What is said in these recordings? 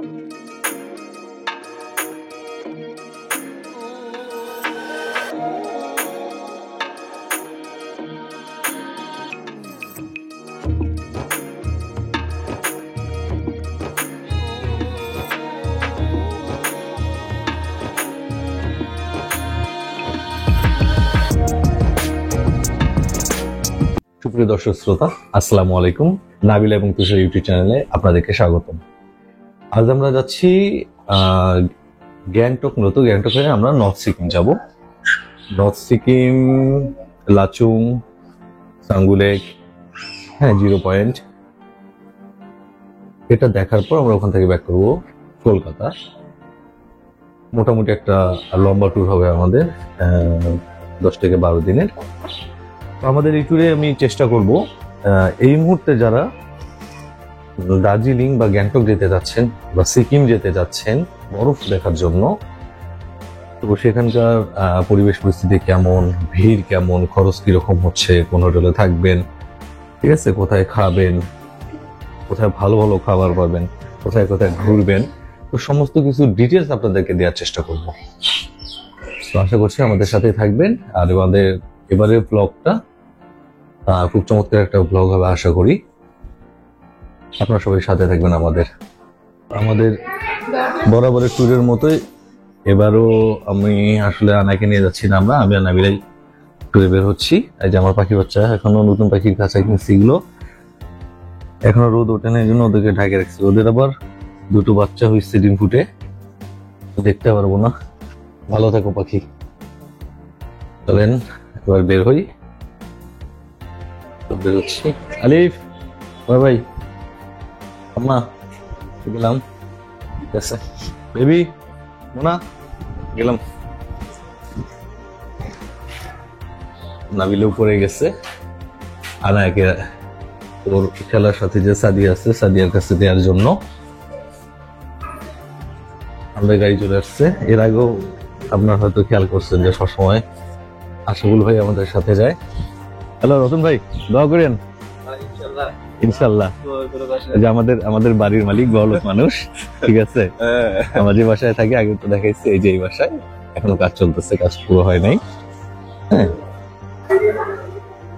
সুপ্রিয় দর্শক শ্রোতা, আসসালামু আলাইকুম। নাবিল এবং তুষার ইউটিউব চ্যানেলে আপনাদেরকে স্বাগতম। আজ আমরা যাচ্ছি গ্যাংটক। মূলত গ্যাংটক হয়ে আমরা নর্থ সিকিম যাব। North Sikkim, Lachung, Changu lake, zero point, এটা দেখার পর আমরা ওখান থেকে ব্যাক করবো কলকাতা। মোটামুটি একটা লম্বা ট্যুর হবে আমাদের, 10 থেকে 12 দিনের। আমাদের এই ট্যুরে আমি চেষ্টা করব এই মুহূর্তে যারা দার্জিলিং বা গ্যাংটক যেতে যাচ্ছেন বা সিকিম যেতে যাচ্ছেন বরফ দেখার জন্য, তো সেখানকার পরিবেশ পরিস্থিতি কেমন, ভিড় কেমন, খরচ কিরকম হচ্ছে, কোন হোটেলে থাকবেন, ঠিক আছে, কোথায় খাবেন, কোথায় ভালো ভালো খাবার পাবেন, কোথায় কোথায় ঘুরবেন, তো সমস্ত কিছু ডিটেলস আপনাদেরকে দেওয়ার চেষ্টা করব। তো আশা করছি আমাদের সাথে থাকবেন। আর আমাদের এবারের ব্লগটা খুব চমৎকার একটা ব্লগ হবে আশা করি। আপনারা সবাই সাথে থাকবেন আমাদের বরাবরের ট্যুরের মতোই এবারও আমি আসলে আনাকে নিয়ে যাচ্ছি না, আমি আর নাবিলাই ট্যুরে বের হচ্ছি। এই যে আমার পাখি বাচ্চা এখনো নতুন পাখির কাছে কিনছি, এগুলো এখনো রোদ ওঠে না, এই জন্য ওদেরকে ঢাকে রাখছি। ওদের আবার দুটো বাচ্চা হয়েছে, ডিম ফুটে, দেখতে পারবো না। ভালো থাকো পাখি। চলেন এবার বের হই। বের হচ্ছি। আলিফ, ভাই, আম্মা, গেলাম। ঠিক আছে বেবি, মোনা, গেলাম। নাবিলে উপরে গেছে, আনায়াকে ওর খেলার সাথে যে সাদিয়া আছে, সাদিয়ার কাছে দেওয়ার জন্য আমাদের গাড়ি চলে আসছে। এর আগেও আপনার হয়তো খেয়াল করছেন যে সবসময় আশাবুল ভাই আমাদের সাথে যায়। হ্যালো রতন ভাই, দোয়া করেন। ইনশাল্লাহ। যে আমাদের বাড়ির মালিক বড়লোক মানুষ, ঠিক আছে। আমার যে বাসায় থাকি আগে তো দেখাইছি, এই যে এই বাসায় এখনো কাজ চলতেছে, কাজ পুরো হয় নাই। হ্যাঁ,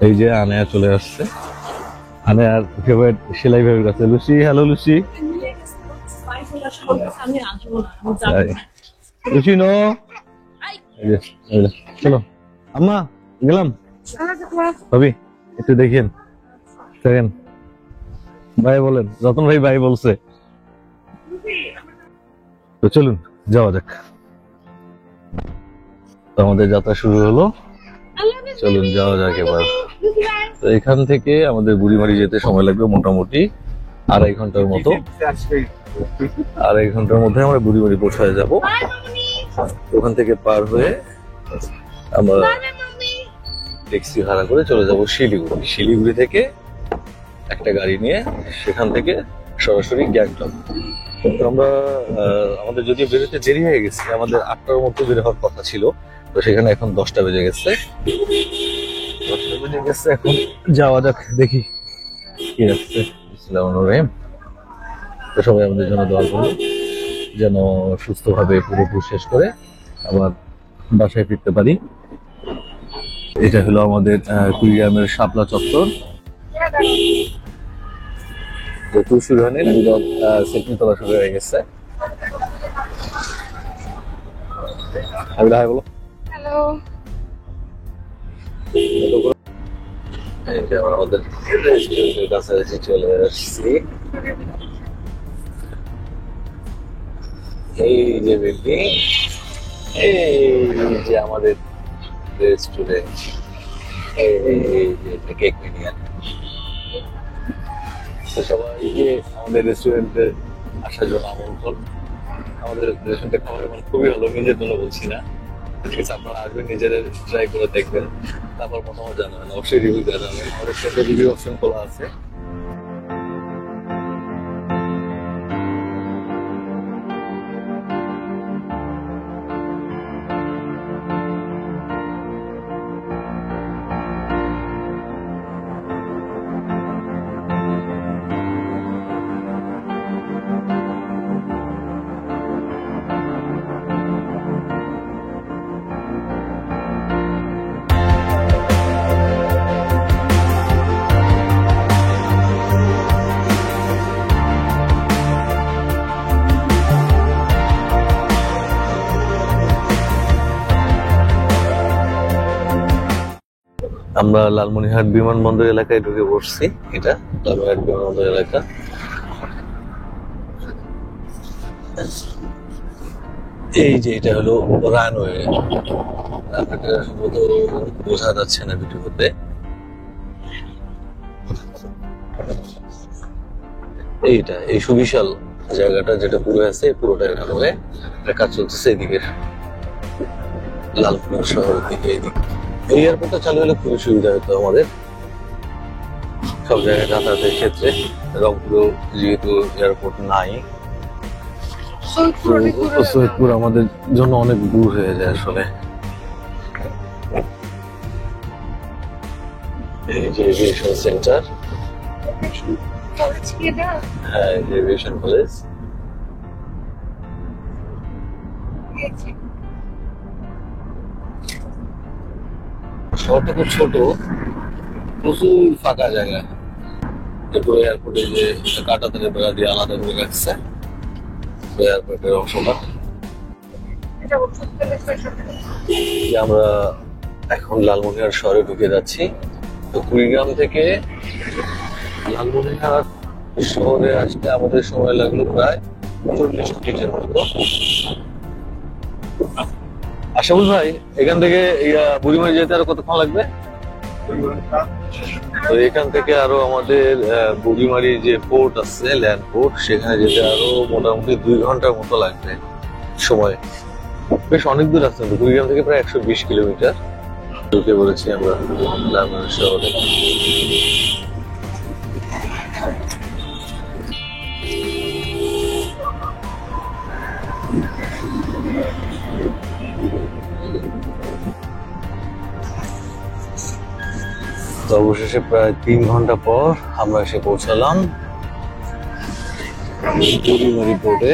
এই যে আনায়া চলে আসছে, আনায়ার ফেভারিট সেলাই ভাইয়ের কাছে। Lucy, hello Lucy. Lucy no, চলো আম্মা, গেলাম। ভাবি একটু দেখেন, দেখেন ভাই বলেন, রতন ভাই ভাই বলছে। তো চলুন যাওয়া যাক। তো আমাদের যাত্রা শুরু হলো, চলুন যাওয়া যাক এবার। তো এখান থেকে আমাদের বুড়িমারি যেতে সময় লাগবে মোটামুটি 2.5 ঘন্টার মতো। 2.5 ঘন্টার মধ্যে আমরা বুড়িমারি পৌঁছায় যাব। ওখান থেকে পার হয়ে আমরা ট্যাক্সি ভাড়া করে চলে যাব শিলিগুড়ি। শিলিগুড়ি থেকে একটা গাড়ি নিয়ে সেখান থেকে সরাসরি গ্যাংটক। আমরা আমাদের যদিও বেরোতে দেরি হয়ে গেছে, আমাদের 8টার মধ্যে বের হওয়ার কথা ছিল, তো সেখানে এখন 10টা বেজে গেছে। 10টা বেজে গেছে, এখন যাওয়া যাক, দেখি কি রাখছে। বিসমিল্লাহির। তো সবাই আমাদের জন্য দোয়া করুন যেন সুস্থভাবে পুরোপুরি শেষ করে আবার বাসায় ফিরতে পারি। এটা হলো আমাদের কুড়িগ্রামের শাপলা চত্বর। ট্যুর শুরু হয়নি, সেটনি তোলা শুরু হয়ে গেছে। হাই বলো। হ্যালো। আমাদের কাছাকাছি চলে আসছি। এই যে বিল্ডিং, এই যে আমাদের রেস্টুরেন্ট, এই যে কেক মিডিয়ান। সবাইকে আমাদের রেস্টুরেন্টে আসার জন্য আমন্ত্রণ। আমাদের রেস্টুরেন্টে খাবার খুবই ভালো, নিজের জন্য বলছি না, ঠিক আছে। আপনারা আসবেন, নিজেদের ট্রাই করে দেখবেন, তারপর মতামত জানাবেন, অবশ্যই রিভিউ জানাবেন। আমাদের সাথে রিভিউ অপশন খোলা আছে। আমরা লালমনিরহাট বিমানবন্দর এলাকায় ঢুকে পড়ছি। এটা লালমনিরহাট বিমানবন্দর এলাকা। এই যে এটা হলো রানওয়ে, আপনাদের সম্ভবত বোঝা যাচ্ছে না ভিডিওতে। এইটা এই সুবিশাল জায়গাটা যেটা পুরো আছে পুরোটাই রানওয়ে, কাজ চলতেছে এদিকে লালমনিরহাট শহরের দিকে। এইদিকে এই এয়ারপোর্টটা চালু হলে খুবই সুবিধা হতো আমাদের সব জায়গায় যাতায়াতের ক্ষেত্রে। রংপুরে যেহেতু এয়ারপোর্ট নাই, সৈয়দপুর আমাদের জন্য অনেক দূর হয়ে যায় আসলে। এই যে এভিয়েশন সেন্টার, হ্যাঁ এভিয়েশন কলেজ। শহরটা খুব ছোট, প্রচুর ফাঁকা জায়গা। এরপর এয়ারপোর্টে যে কাঁটাতারের বেড়া দিয়ে আলাদা করে রাখছে এয়ারপোর্টের অংশটা। আমরা এখন লালমনিরহাট শহরে ঢুকে যাচ্ছি। তো কুড়িগ্রাম থেকে লালমনিরহাট শহরে আসতে আমাদের সময় লাগলো প্রায় 40 মিনিটের মতো। আশাফুল ভাই, এখান থেকে বুড়িমারি যেতে আরো কতক্ষণ লাগবে? তো এখান থেকে আরো আমাদের বুড়িমারি যে পোর্ট আছে, ল্যান্ড পোর্ট, সেখানে যেতে আরো মোটামুটি 2 ঘন্টার মতো লাগবে সময়। বেশ অনেক দূর আছে, কুড়িগ্রাম থেকে প্রায় 120 কিলোমিটার। ঢুকে পড়েছি আমরা লালমনিরহাট শহরে। তো অবশেষে প্রায় 3 ঘন্টা পর আমরা এসে পৌঁছালাম বুড়িমারি পোর্টে।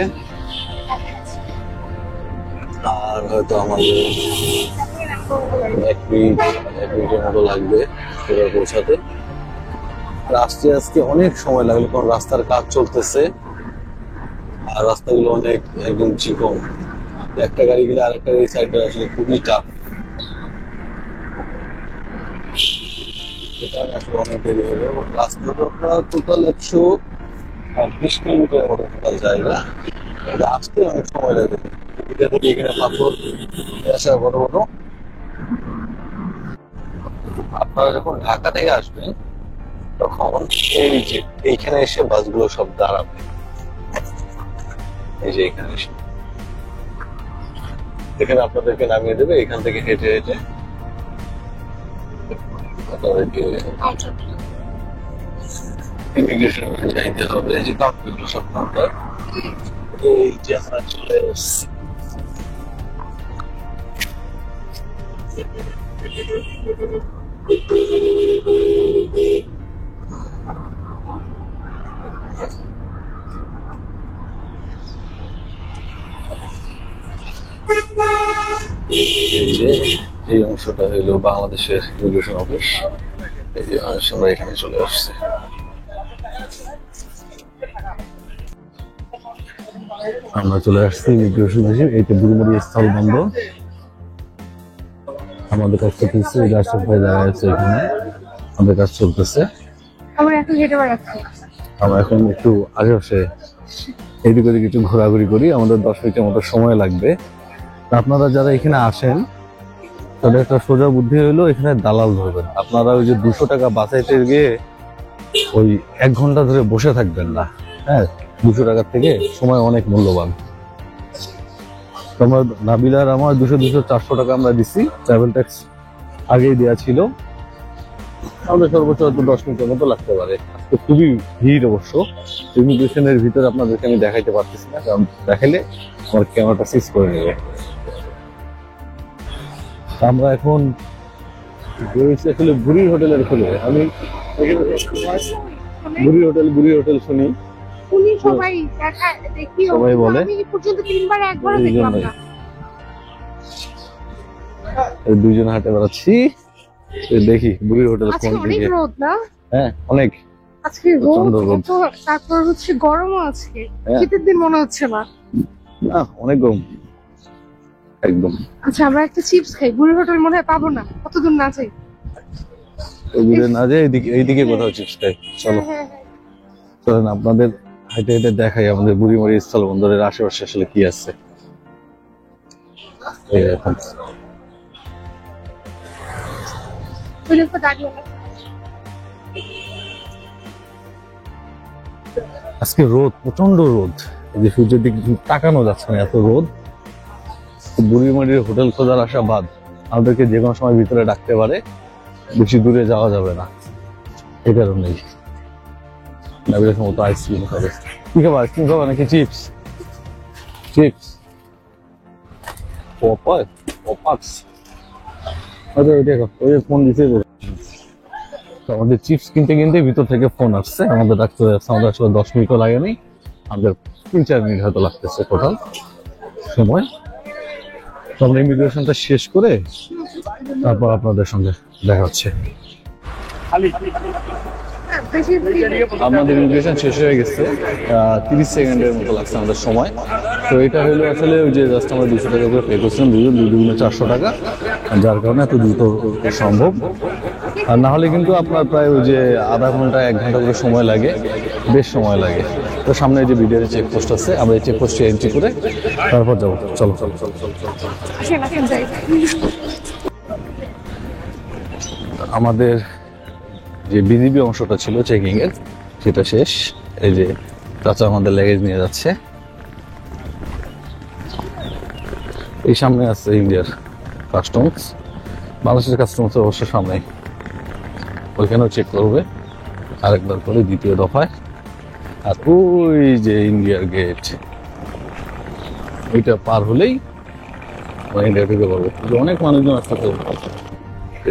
আর হয়তো আমাদের 1 মিনিটের মতো লাগবে এবার পৌঁছাতে। আস্তে আস্তে অনেক সময় লাগলো, কারণ রাস্তার কাজ চলতেছে আর রাস্তাগুলো অনেক একদম চিকন। একটা গাড়ি গেলে আরেকটা গাড়ি সাইডে আসলে খুবই টাফ। আসলে অনেক দেরি হলো। রাস্তাটা টোটাল 120 কিলোমিটার মতো টোটাল জায়গা, আসতে অনেক সময় লাগে। এখানে পাথর আসা বড় বড়। আপনারা যখন ঢাকা থেকে আসবেন তখন এই যে এইখানে এসে বাসগুলো সব দাঁড়াবে। এই যে এখানে এসে এখানে আপনাদেরকে নামিয়ে দেবে। এখান থেকে হেঁটে হেঁটে ইমিগ্রেশন চাইতে হবে। এই যে কাউন্টারগুলো সব কাউন্টার, এই যে আমরা চলে এসেছি। এই অংশটা হইলো বাংলাদেশের ইমিগ্রেশন অফিস। এই যে আমরা এখানে চলে আসছি। আমরা চলে আসছি ইমিগ্রেশন অফিসে। এই তো বুড়িমারি স্থল বন্দর। আমাদের কাজ চলতেছে, এখানে আমাদের কাজ চলতেছে। আমরা এখন একটু আশেপাশে এদিক ওদিক একটু ঘোরাঘুরি করি। আমাদের 10 মিনিটের মতো সময় লাগবে। আপনারা যারা এখানে আসেন তাদের একটা সোজা বুদ্ধি হইলো এখানে দালাল ধরবেন। আপনারা ওই যে 200 টাকা বাঁচাইতে গিয়ে ওই 1 ঘন্টা ধরে বসে থাকবেন না। হ্যাঁ, 200 টাকার থেকে সময় অনেক মূল্যবান। আমার নাবিলার আমার 400 টাকা আমরা দিছি, ট্রাভেল ট্যাক্স আগেই দেওয়া ছিল। আমাদের সর্বোচ্চ 10 মিনিটের মতো লাগতে পারে। আজকে খুবই ভিড় অবশ্য। ইমিগ্রেশনের ভিতরে আপনাদেরকে আমি দেখাইতে পারতেছি না, কারণ দেখাইলে আমার ক্যামেরাটা সিজ করে নেবে। আমরা এখন আসলে বুড়ির হোটেলের খুলে। আমি বুড়ির হোটেল শুনি, সবাই বলে। দুইজন হাঁটে বেড়াচ্ছি, দেখি বুড়ির হোটেল কোন দিকে। হ্যাঁ অনেক, আজকে রোদ, তারপর হচ্ছে গরমও আজকে। শীতের দিন মনে হচ্ছে না, অনেক গরম একদম। আচ্ছা আমরা একটা চিপস খাই, বুড়ির হোটেল মনে হয় পাবো না, কত দূর না যাই। ওই দূরে না যে এইদিকে কোথাও চিপস খাই। চলো হ্যাঁ, চলেন আপনাদের হাইটে হাইটে দেখাই আমাদের বুড়িমারি স্থল বন্দরের আশেপাশে আসলে কি আছে। এই এখন আজকে রোদ, প্রচন্ড রোদ, এই যে সূর্যের দিকে তাকানো যাচ্ছে না, এত রোদ। বুড়িমারির হোটেল খোঁজার আশাবাদ, আমাদেরকে যে কোনো সময় ভিতরে ডাকতে পারে, বেশি দূরে যাওয়া যাবে না, এই কারণেই। নাবিলের মতো আইসক্রিম খাবে। কি খাবো, আইসক্রিম খাবো নাকি চিপস? চিপস, পপাক্স, ওই ফোন দিতে। আমাদের চিপস কিনতে কিনতে ভিতর থেকে ফোন আসছে, আমাদের ডাকতে যাচ্ছে। আমাদের আসলে 10 মিনিটও লাগেনি, আমাদের 3-4 মিনিট হয়তো লাগতেছে টোটাল সময়। তো আমরা ইমিগ্রেশনটা শেষ করে তারপর আপনাদের সঙ্গে দেখা হচ্ছে। আমাদের ইমিগ্রেশন শেষ হয়ে গেছে, 30 সেকেন্ডের মতো লাগছে আমাদের সময়। তো এটা হলো আসলে ওই যে জাস্ট আমরা 200 টাকা করে পে করছিলাম, 2 400 টাকা, যার কারণে এত দ্রুত সম্ভব। আর না হলে কিন্তু আপনার প্রায় ওই যে আধা ঘন্টা 1 ঘন্টা করে সময় লাগে, বেশ সময় লাগে। তো সামনে যে বিডিআর চেকপোস্ট আছে, আমরা এই চেকপোস্টে এন্ট্রি করে তারপর যাবো। চলো চলো চলো চলো চলো। আমাদের যে বিজিবি অংশটা ছিল চেকিং এর, সেটা শেষ। এই যে চাচা আমাদের লেগেজ নিয়ে যাচ্ছে। এই সামনে আছে ইন্ডিয়ার কাস্টমস, বাংলাদেশের কাস্টমস অবশ্য সামনে, ওইখানেও চেক করবে আরেকবার করে দ্বিতীয় দফায়। আর ওই যে ইন্ডিয়ার গেট, ওইটা পার হলেই ইন্ডিয়া ঢুকে পারবো। অনেক মানুষজন একসাথে।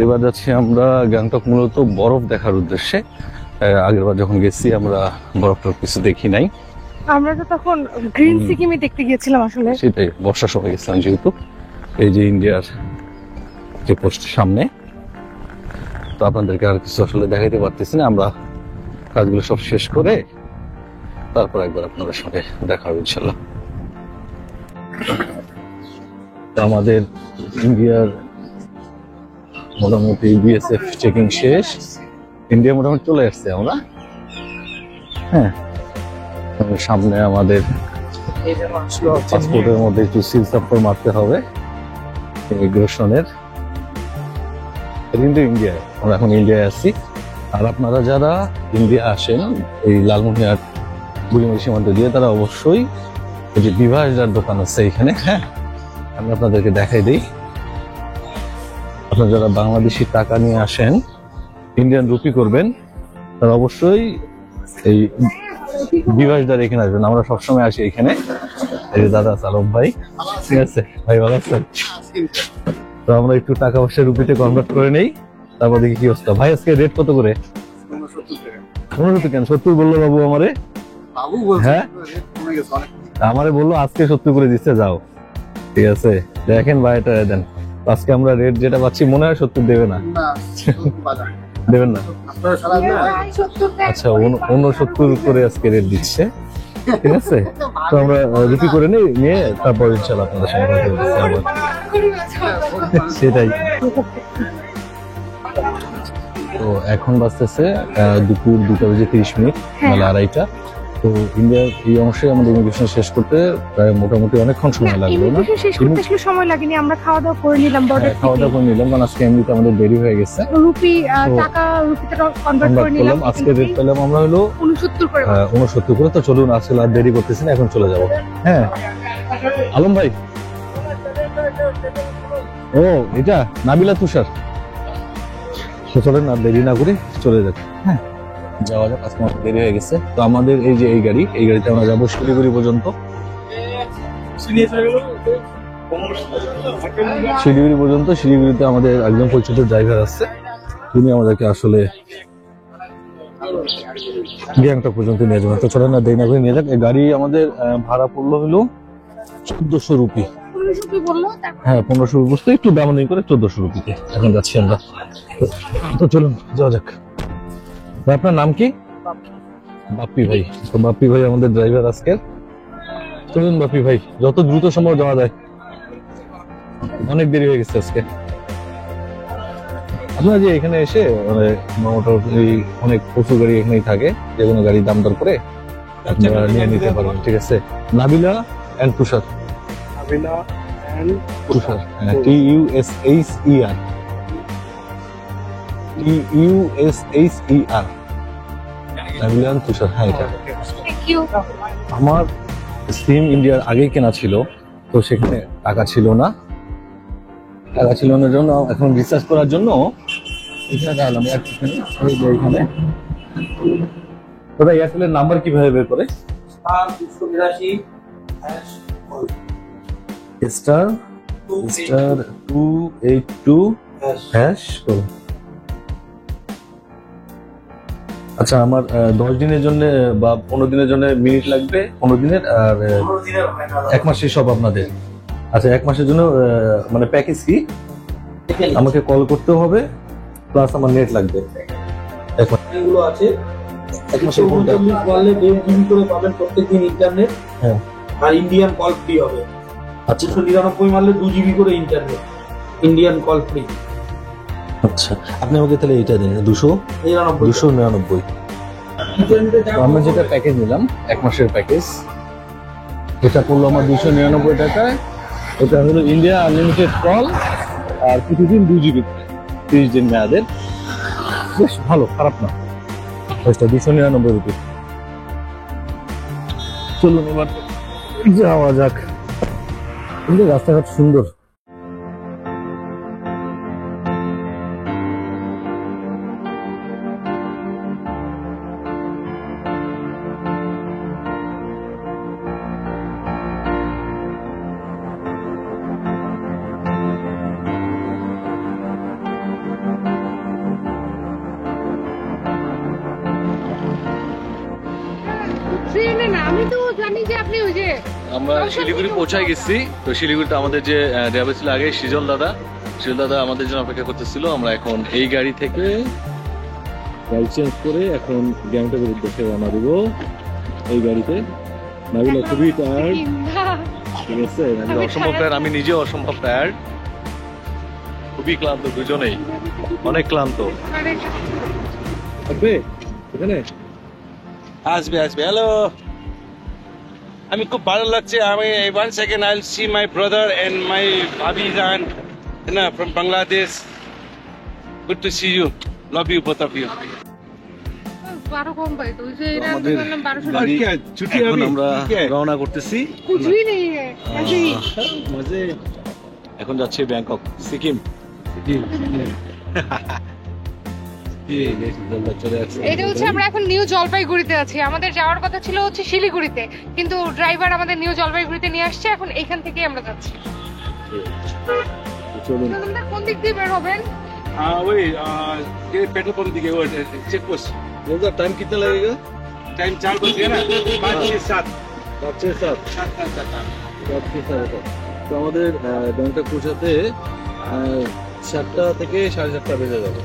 এবার যাচ্ছি আমরা গ্যাংটক মূলত বরফ দেখার উদ্দেশ্যে। আগের বার যখন গেছি আমরা বরফটা কিছু দেখি নাই, আমরা তো তখন গ্রিন সিকিমে দেখতে গিয়েছিলাম আসলে। সেটাই, বর্ষার সময় গেছিলাম যেহেতু। এই যে ইন্ডিয়ার যে পোস্ট সামনে, তো আপনাদেরকে আর কিছু আসলে দেখাইতে পারতেছি না। আমরা কাজগুলো সব শেষ করে তারপর একবার আপনাদের সঙ্গে দেখা হবে ইনশাল্লাহ। আমাদের ইন্ডিয়ার মোটামুটি বিএসএফ চেকিং শেষ, ইন্ডিয়া মোটামুটি চলে আসছে আমরা। হ্যাঁ, সামনে আমাদের পাসপোর্টের মধ্যে একটু সিল সাপ্পর মারতে হবে ইমিগ্রেশনের। কিন্তু ইন্ডিয়ায়, আমরা এখন ইন্ডিয়ায় আছি। আর আপনারা যারা ইন্ডিয়া আসেন এই লালমনিরহাট বুড়িমারি সীমান্ত দিয়ে, তারা অবশ্যই এই যে বিভাসদার দোকান আছে এখানে, হ্যাঁ আমি আপনাদেরকে দেখাই দিই। আপনারা যারা বাংলাদেশি টাকা নিয়ে আসেন, ইন্ডিয়ান রুপি করবেন, তারা অবশ্যই এই বিভাসদার এখানে আসবেন। আমরা সবসময় আসি এখানে। এই যে দাদা সালম ভাই, ঠিক আছে ভাই, ভালো আছেন? তো আমরা একটু টাকা পয়সা রুপিতে কনভার্ট করে নেই, তারপর দেখি কি অবস্থা। ভাই আজকে রেট কত করে? 15 কেন 70 বললো বাবু আমারে। হ্যাঁ আমারে বললো আজকে 70 করে দিচ্ছে, যাও ঠিক আছে। দেখেন ভাই, এটা দেন। আজকে আমরা রেট যেটা পাচ্ছি মনে হয় 70 দেবে না, দেবেন না? আচ্ছা 69 করে আজকে রেট দিচ্ছে, ঠিক আছে। তো আমরা রুপি করে নিয়ে তারপর ইনশাল্লাহ আপনাদের সঙ্গে কথা বলছি আবার। সেটাই। তো এখন বাজতেছে দুপুর 2:30, বেলা 2:30। তো ইন্ডিয়ার এই অংশে আমাদের ইমিগ্রেশন শেষ করতে প্রায় মোটামুটি অনেকক্ষণ সময় লাগলো না। শেষ করতে আসলে সময় লাগেনি, আমরা খাওয়া দাওয়া করে নিলাম বর্ডার, খাওয়া দাওয়া করে নিলাম, কারণ আজকে এমনিতে আমাদের দেরি হয়ে গেছে। রুপি টাকা রুপিতে কনভার্ট করে নিলাম। আজকে রেট পেলাম আমরা হলো 69 করে। 69 করে। তো চলুন আজকে আর দেরি করতেছি না, এখন চলে যাব। হ্যাঁ আলম ভাই, ও এটা নাবিলা তুষার। তো চলেন আর দেরি না করে চলে যাক। হ্যাঁ যাওয়া যাক, আজকে আমাদের দেরি হয়ে গেছে। তো আমাদের এই যে এই গাড়িতে আমরা যাবো শিলিগুড়ি পর্যন্ত। শিলিগুড়িতে আমাদের একজন পরিচিত ড্রাইভার আছে, তিনি আমাদেরকে আসলে গ্যাংটক পর্যন্ত নিয়ে যাবেন। তো চলেন না দেরি না করে নিয়ে যাক। এই গাড়ি আমাদের ভাড়া পড়লো হলো 1400 রুপি। হ্যাঁ 1500 রুপি বসতে একটু দামানি করে 1400 রুপিতে এখন যাচ্ছি আমরা। তো চলুন যাওয়া যাক। আপনার নাম কি? বাপ্পি ভাই। তো বাপ্পি ভাই আমাদের ড্রাইভার আজকের। চলুন বাপ্পি ভাই, যত দ্রুত সম্ভব যাওয়া যায়, অনেক দেরি হয়ে গেছে আজকে। আপনারা যে এখানে এসে মানে মোটামুটি অনেক প্রচুর গাড়ি এখানেই থাকে, যে কোনো গাড়ির দাম দর করে আপনারা নিয়ে নিতে পারবেন। ঠিক আছে, Nabila and Tushar, Nabila and Tushar, TUSHER, TUSHER, Nabila and Tushar. হ্যাঁ, এটা থ্যাংক ইউ। আমার সিম ইন্ডিয়ার আগেই কেনা ছিল, তো সেখানে টাকা ছিল না, জন্য এখন রিসার্চ করার জন্য এখানে গেলাম এয়ারটেল। এই যে এখানে তোরা এয়ারটেলের নাম্বার কিভাবে বের করে? স্টার 282 হ্যাশ করো। আচ্ছা, আমার 10 দিনের জন্য বা 15 দিনের জন্য মিনিট লাগবে, 15 দিনের, আর 1 মাসের সব আপনাদের। আচ্ছা, 1 মাসের জন্য মানে প্যাকেজ কি আমাকে কল করতে হবে, প্লাস আমার নেট লাগবে। এগুলো আছে 1 মাসের কোনটা? 39 বললে 1.5 জিবি করে পাবেন প্রত্যেকদিন ইন্টারনেট। হ্যাঁ, আর ইন্ডিয়ান কল ফ্রি হবে। আচ্ছা 299 মারলে 2 জিবি করে ইন্টারনেট, ইন্ডিয়ান কল ফ্রি। আচ্ছা, আপনি আমাকে তাহলে এইটা দিন 299। ইন্টারনেটে তো আমরা যেটা প্যাকেজ নিলাম 1 মাসের প্যাকেজ, এটা পড়লো আমার 299 টাকায়। এটা হলো ইন্ডিয়া আনলিমিটেড কল আর প্রতিদিন 2 জিবি, 30 দিন মেয়াদের। বেশ ভালো, খারাপ না। এটা 299 রুপি। চলুন এবার যাওয়া যাক। কিন্তু রাস্তাঘাট সুন্দর। ট্রেনে না, আমি তো জানি যে আপনি ওই যে আমরা শিলিগুড়ি পৌঁছায় গেছি। তো শিলিগুড়িতে আমাদের যে ড্রাইভার ছিল আগে, সৃজল দাদা আমাদের জন্য অপেক্ষা করতেছিল। আমরা এখন এই গাড়ি থেকে গাড়ি চেঞ্জ করে এখন গ্যাংটকের উদ্দেশ্যে রওনা দিব এই গাড়িতে। নাবিলা খুবই টায়ার্ড, ঠিক আছে, নাবিলা অসম্ভব টায়ার্ড, আমি নিজেও অসম্ভব টায়ার্ড, খুবই ক্লান্ত, দুজনেই অনেক ক্লান্ত। থাকবে এখানে? আসবে হ্যালো, আমি খুব ভালো লাগছে। আমি 1 second I will see my brother and মাই ভাবি জান না from Bangladesh. Good to see you, love you both of you. 12 কম পাই তো, ওই যে এরা আমাদের বললাম 1200 গাড়ি ছুটি এখন হবে আমরা ঠিক আছে? রওনা করতেছি। कुछ भी नहीं है ऐसे ही। মজে এখন যাচ্ছে ব্যাংকক, সিকিম। এটা হচ্ছে আমরা এখন নিউ জলপাইগুড়িতে আছি। আমাদের যাওয়ার কথা ছিল হচ্ছে শিলিগুড়িতে, কিন্তু ড্রাইভার আমাদের নিউ জলপাইগুড়িতে নিয়ে আসছে। এখন এইখান থেকে আমরা যাচ্ছি। চলুন। আপনারা কোন দিক দিয়ে বের হবেন? वही पेट्रोल पंप दिखे वो चेक पोस्ट। टाइम कितना लगेगा? टाइम 4 बज गया ना, 5 6 7 7 তো আমাদের ব্যাংকক পৌঁছাতে 7টা থেকে 7:30 বেজে যাবে।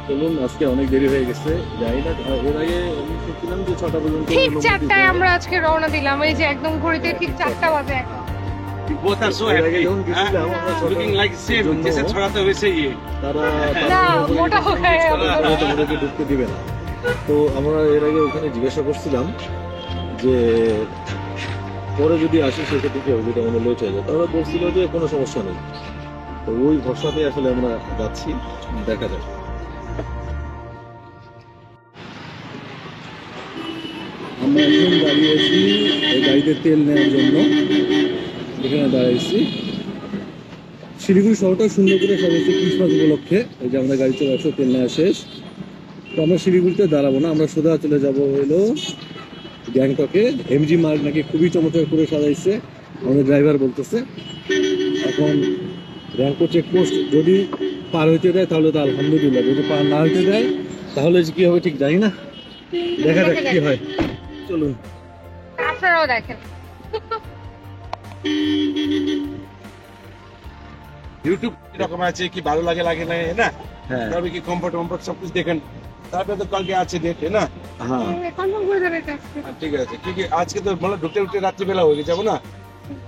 চলুন, আজকে অনেক দেরি হয়ে গেছে, যাই না। এর আগে আমি শুনছিলাম যে 6টা পর্যন্ত ঠিক 4টায় আমরা আজকে রওনা দিলাম। এই যে একদম ঘড়িতে ঠিক 4টা বাজে এখন। both are so happy, looking like same जैसे छोड़ा था वैसे ही है। তারা না, মোটা হয়ে গেছে। আমাদেরকে ঢুকতে দিবে না। তো আমরা এর আগে ওখানে জিজ্ঞাসা করছিলাম যে পরে যদি আসি সেক্ষেত্রে কি হবে, যদি আমাদের লেট হয়ে যায়। তারা বলছিল যে কোনো সমস্যা নেই। তো ওই ভরসাতে আসলে আমরা যাচ্ছি, দেখা যাক। আমরা এখন দাঁড়িয়েছি এই গাড়িতে তেল নেওয়ার জন্য, এখানে দাঁড়িয়েছি। শিলিগুড়ি শহরটা সুন্দর করে সাজাইছে ক্রিসমাস উপলক্ষে। এই যে আমরা গাড়ি চলে আসছে, তেল নেওয়া শেষ। তো আমরা শিলিগুড়িতে দাঁড়াবো না, আমরা সোজা চলে যাবো হলো গ্যাংটকে। এমজি মার্গ নাকি খুবই চমৎকার করে সাজাইছে, আমাদের ড্রাইভার বলতেছে। এখন গ্যাংটক চেকপোস্ট যদি পার হইতে দেয় তাহলে তো আলহামদুলিল্লাহ, যদি পার না হইতে দেয় তাহলে যে কি হবে ঠিক জানি না, দেখা যাক কি হয়। চলুন, আপনারাও দেখেন। यूट्यूब এরকম আছে কি ভালো লাগে লাগে না না, হ্যাঁ তবে কি কমফর্ট সব কিছু দেখেন, তারপরে তো কালকে আছে দেখে না। হ্যাঁ কনফার্ম করে দেন এটা আজকে। ঠিক আছে, ঠিক আছে। আজকে তো মানে ঢুকতে ঢুকতে রাত্রিবেলা হয়ে যাবো না,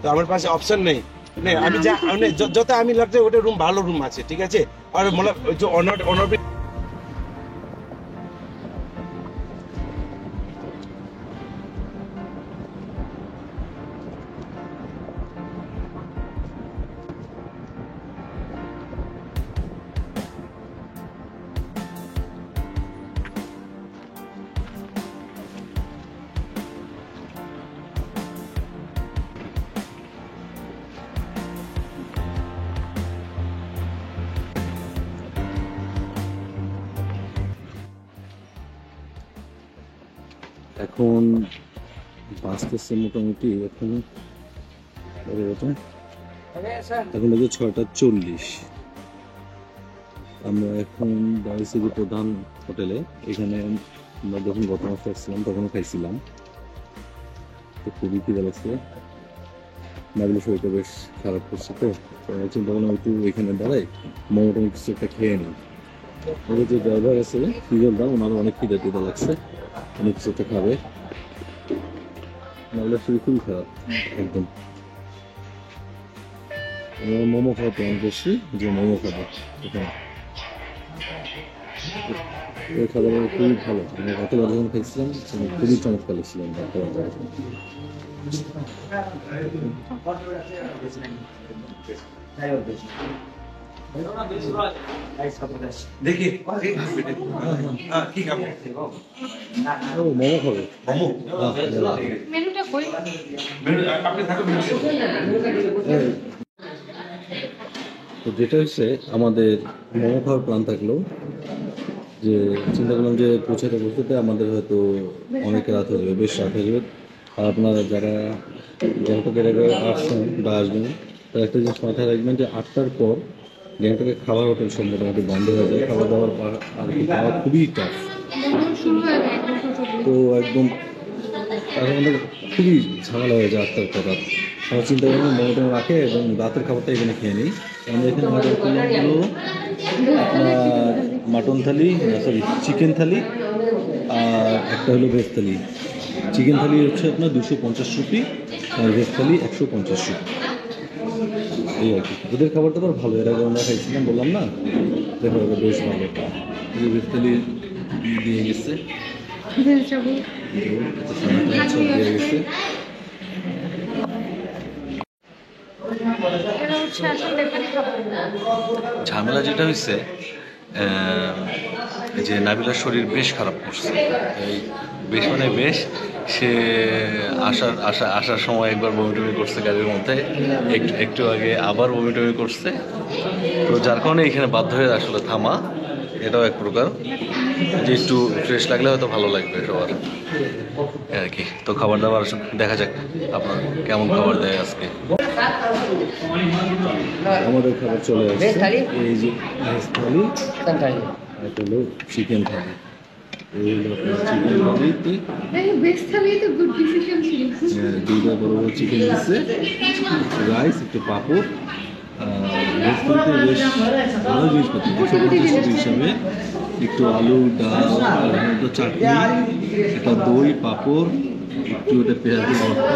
তো আমার পাশে অপশন নেই। नहीं আমি যা মানে যত আমি লাগছে ওটা রুম ভালো রুম আছে ঠিক আছে আর মানে যে অনার অনার এখন বাঁচতেছে মোটামুটি এখন এখন বাজে 6:40। আমরা এখন দাঁড়িয়েছি যে প্রধান হোটেলে। এখানে আমরা যখন গত মাসে আসছিলাম তখনও খাইছিলাম, তো খুবই খিদে লাগছে। নাবিলের শরীরটা বেশ খারাপ করছে, তো চিন্তা করলাম একটু এখানে দাঁড়াই মোটামুটি কিছু একটা খেয়ে নিই। ওদের যে ড্রাইভার আছে ফিজল দা, ওনারও অনেক খিদে টিদে লাগছে, অনেক কিছু একটা খাবে। নাবিলের শরীর খুবই খারাপ একদম। আমরা মোমো খাওয়া প্ল্যান করছি, যে মোমো খাবো এখানে। ওই খাবারটা খুবই ভালো, আমি গতবার যখন খাইছিলাম খুবই চমৎকার লাগছিলাম খাবারটা। देखिए কি খাবো ও মোমো খাবে, মোমো মেনুটা কই? আপনি থাকুন তো যেটা হচ্ছে আমাদের মোমো খাওয়ার প্ল্যান থাকলো, যে চিন্তা করলাম যে পৌঁছাতে পৌঁছাতে আমাদের হয়তো অনেক রাত হয়ে যাবে, বেশ রাত হয়ে যাবে। আর আপনারা যারা গ্যাংটকের আগে আসছেন বা আসবেন তারা একটা জিনিস মাথায় রাখবেন যে 8টার পর গ্যাংটকে খাবার হোটেল সব মোটামুটি বন্ধ হয়ে যায়, খাবার দাবার আর কি পাওয়া খুবই টাফ। শুরু হয়ে যায় 1:40। তো একদম এখন আমাদের খুবই ঝামেলা হয়ে যায় 8টার পর রাত। আমরা চিন্তা করলাম মোমোটা রাখে এবং রাতের খাবারটা এখানে খেয়ে নিই। আমরা এখানে অর্ডার করলাম হলো আপনার মাটন থালি, সরি চিকেন থালি, আর একটা হলো ভেজ থালি। চিকেন থালি হচ্ছে আপনার 250 রুপি, আর ভেজ থালি 150 রুপি। এই আর কি, ওদের খাবারটা তো ভালো, এর আগে আমরা খাইছিলাম বললাম না, দেখো বেশ ভালো। এই ভেজ থালি দিয়ে গেছে, ভেজিটেবল দিয়ে গেছে। এটা হচ্ছে আসলে নেপালি খাবার। ঝামেলা যেটা হয়েছে যে নাবিলার শরীর বেশ খারাপ করছে, এই বেশ মানে বেশ, সে আসার সময় একবার বমি করছে গাড়ির মধ্যে, একটু আগে আবার বমি করছে। তো যার কারণে এখানে বাধ্য হয়ে আসলে থামা, এটাও এক প্রকার যে একটু ফ্রেশ লাগলে হয়তো ভালো লাগবে সবার আর কি। তো খাবার দাবার দেখা যাক আপনার কেমন খাবার দেয় আজকে। আমাদের খাবার চলে আসছে, এই যে ভেজ থালি, এটা হলো চিকেন থালি। এই হলো আপনার চিকেন থালিতে বেশ থালি তো গুড ডিসিশন ছিল। দুইটা বড় বড় চিকেন দিচ্ছে, রাইস, একটু পাঁপড়। ভেজ থালিতে বেশ ভালো জিনিসপত্র 150 হিসাবে, একটু আলু, ডাল, আর একটু চাটনি, একটা দই, পাঁপড়, একটু ওটা পেঁয়াজ দিয়ে ভর্তা,